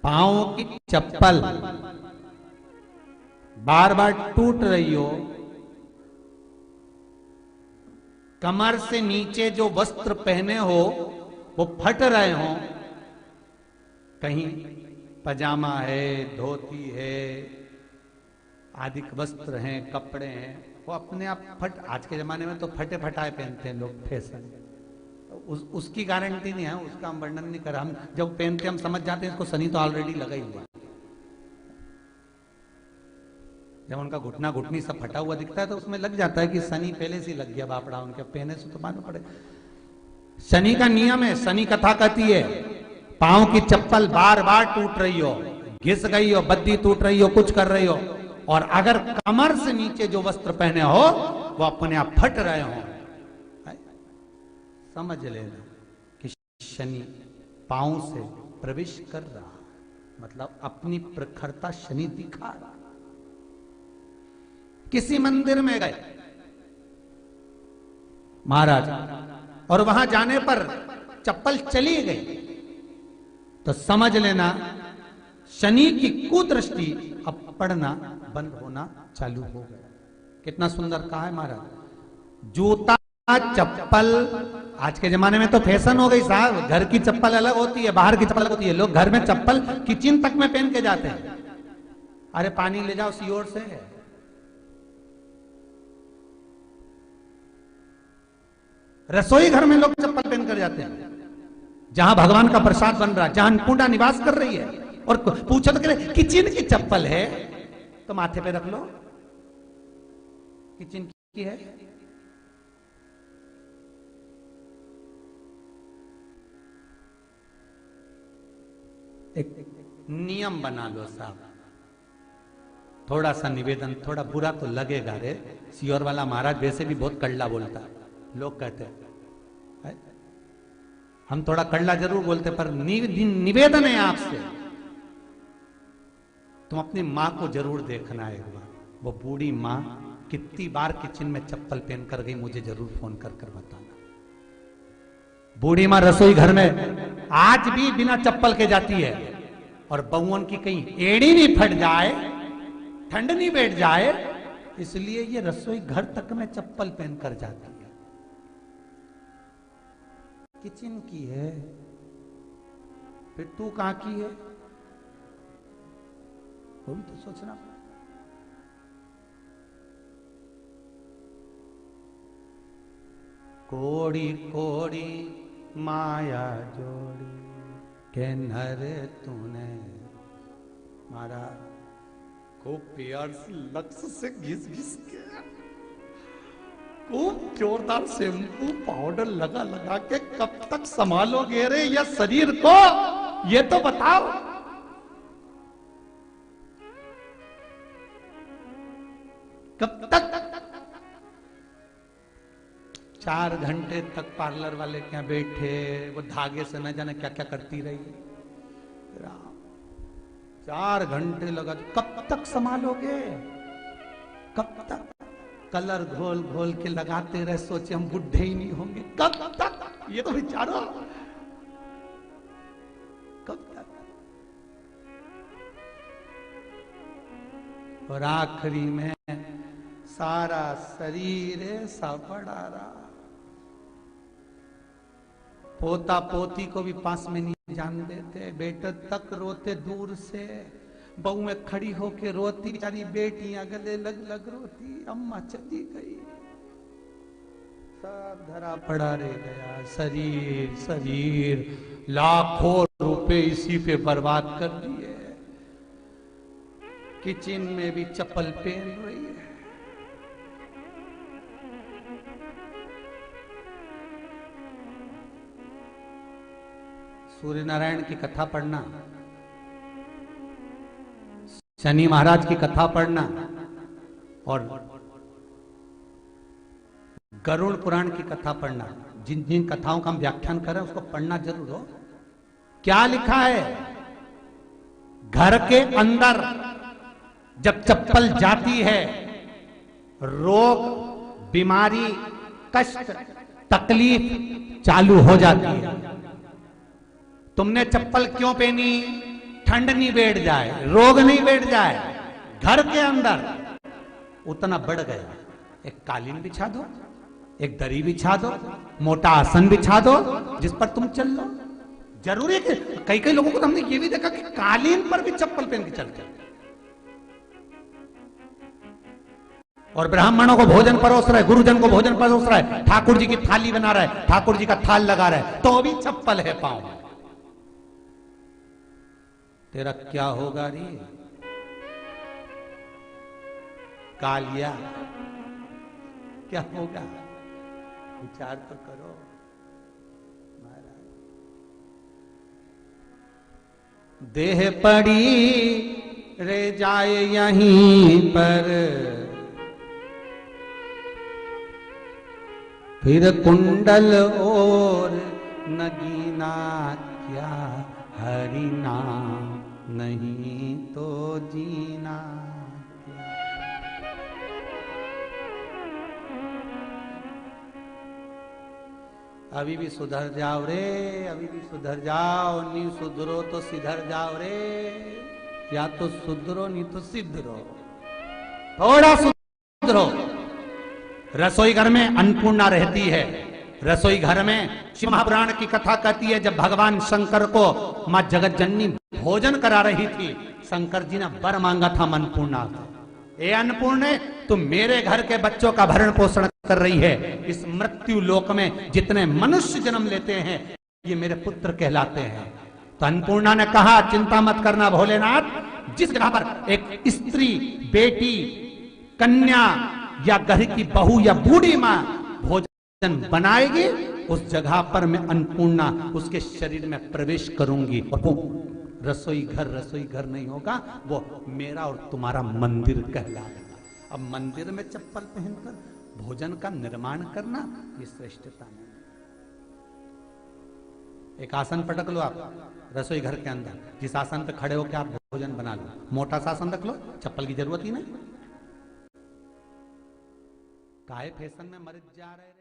पांव की चप्पल बार बार टूट रही हो, कमर से नीचे जो वस्त्र पहने हो वो फट रहे हो, कहीं पजामा है, धोती है, आदि वस्त्र हैं, कपड़े हैं, वो अपने आप फट, आज के जमाने में तो फटे फटाए पहनते हैं लोग, फैशन। उसकी गारंटी नहीं है, उसका हम वर्णन नहीं कर रहे। हम जब पहनते हम समझ जाते हैं इसको शनि तो ऑलरेडी लगा ही हुआ। जब उनका घुटना घुटनी सब फटा हुआ दिखता है तो उसमें लग जाता है कि शनि पहले से लग गया बापड़ा, उनके पहने से तो मालूम पड़े। शनि का नियम है, शनि कथा कहती है पांव की चप्पल बार बार टूट रही हो, घिस गई हो, बद्दी टूट रही हो, कुछ कर रही हो, और अगर कमर से नीचे जो वस्त्र पहने हो वो अपने आप फट रहे हो, समझ लेना कि शनि पांव से प्रवेश कर रहा, मतलब अपनी प्रखरता शनि दिखा रहा। किसी मंदिर में गए महाराज और वहां जाने पर चप्पल चली गई तो समझ लेना शनि की कुदृष्टि अब पड़ना बंद होना चालू हो गया। कितना सुंदर कहा है महाराज। जूता चप्पल आज के जमाने में तो फैशन हो गई साहब, घर की चप्पल अलग होती है, बाहर की चप्पल अलग होती है। लोग घर में चप्पल किचन तक में पहन के जाते हैं। अरे पानी ले जाओ सीओर से। रसोई घर में लोग चप्पल पहन कर जाते हैं, जहां भगवान का प्रसाद बन रहा है, जहां अन्नपूर्णा निवास कर रही है, और पूछो तो करे किचन की चप्पल है तो माथे पे रख लो, किचन की है। एक नियम बना लो साहब, थोड़ा सा निवेदन, थोड़ा बुरा तो लगेगा रे, सीओर वाला महाराज वैसे भी बहुत कड़ला बोलता है, लोग कहते हैं हम थोड़ा कड़ला जरूर बोलते, पर निवेदन है आपसे, तुम अपनी मां को जरूर देखना है एक बार। वो बूढ़ी मां कितनी बार किचन में चप्पल पहन कर गई, मुझे जरूर फोन कर कर बताना। बूढ़ी मां रसोई घर में आज भी बिना चप्पल के जाती है, और बहुओं की कहीं एड़ी नहीं फट जाए, ठंड नहीं बैठ जाए, इसलिए ये रसोई घर तक में चप्पल पहन कर जाती है। किचन की है, फिर तू कहां की है, वो भी तो सोचना। कोड़ी कोड़ी माया जोड़ी के नर तूने मारा, खूब प्यार से लक्ष्य से घिस घिस के, खूब जोरदार शैम्पू पाउडर लगा लगा के कब तक संभालोगे रे ये शरीर को, ये तो बताओ। कब तक? 4 घंटे तक पार्लर वाले क्या बैठे, वो धागे से न जाने क्या क्या करती रही, 4 घंटे लगा, कब तक संभालोगे, कब तक? कलर घोल घोल के लगाते रहे, सोचे हम बुढ़े ही नहीं होंगे, कब तक? ये तो विचारो कब तक? और आखिरी में सारा शरीर ऐसा बड़ा रहा, पोता पोती को भी पास में नहीं जान देते, बेटे तक रोते दूर से, बहू में खड़ी होके रोती, बेचारी बेटियां गले लग लग रोती, अम्मा चली गई, सब धरा पड़ा रह गया। शरीर शरीर लाखों रुपए इसी पे बर्बाद कर दिए, किचन में भी चप्पल पहन रही है। सूर्य नारायण की कथा पढ़ना, शनि महाराज की कथा पढ़ना, और गरुड़ पुराण की कथा पढ़ना, जिन जिन कथाओं का हम व्याख्यान कर रहे हैं उसको पढ़ना जरूर हो। क्या लिखा है? घर के अंदर जब चप्पल जाती है, रोग, बीमारी, कष्ट, तकलीफ चालू हो जाती है। तुमने चप्पल क्यों पहनी? ठंड नहीं बैठ जाए, रोग नहीं बैठ जाए, घर के अंदर उतना बढ़ गया। एक कालीन बिछा दो, एक दरी बिछा दो, मोटा आसन बिछा दो जिस पर तुम चल लो। जरूरी है कि कई कई लोगों को तो हमने ये भी देखा कि कालीन पर भी चप्पल पहन के चलते, और ब्राह्मणों को भोजन परोस रहा है, गुरुजन को भोजन परोस रहा है, ठाकुर जी की थाली बना रहा है, ठाकुर जी का थाल लगा रहा है, तो भी चप्पल है पांव में। तेरा क्या होगा रे कालिया, क्या होगा? विचार तो करो महाराज। देह पड़ी रे जाए यहीं पर, फिर कुंडल और नगीना क्या, हरि नाम नहीं तो जीना क्या। अभी भी सुधर जाओ रे, अभी भी सुधर जाओ, नहीं सुधरो तो सिधर जाओ रे। या तो सुधरो नहीं तो सिद्धरो, थोड़ा सुधरो। रसोई घर में अन्नपूर्णा रहती है। रसोई घर में शिव महापुराण की कथा कहती है, जब भगवान शंकर को मां जगत जननी भोजन करा रही थी, शंकर जी ने वर मांगा था अन्नपूर्णा से, ए अन्नपूर्णे तुम मेरे घर के बच्चों का भरण पोषण कर रही है, इस मृत्यु लोक में जितने मनुष्य जन्म लेते हैं ये मेरे पुत्र कहलाते हैं। तो अन्नपूर्णा ने कहा चिंता मत करना भोलेनाथ, जिस जगह पर एक स्त्री, बेटी, कन्या या घर की बहू या बूढ़ी मां भोजन बनाएगी, उस जगह पर मैं अन्नपूर्णा उसके शरीर में प्रवेश करूंगी, और वो रसोई घर नहीं होगा, वो मेरा और तुम्हारा मंदिर कहलाएगा। अब मंदिर में चप्पल पहनकर भोजन का निर्माण करना ये श्रेष्ठता नहीं। एक आसन पटक लो आप रसोई घर के अंदर, जिस आसन पे खड़े होकर आप भोजन बना लो, मोटा सा आसन रख लो, चप्पल की जरूरत ही नहीं। काहे फैशन में मर जा रहे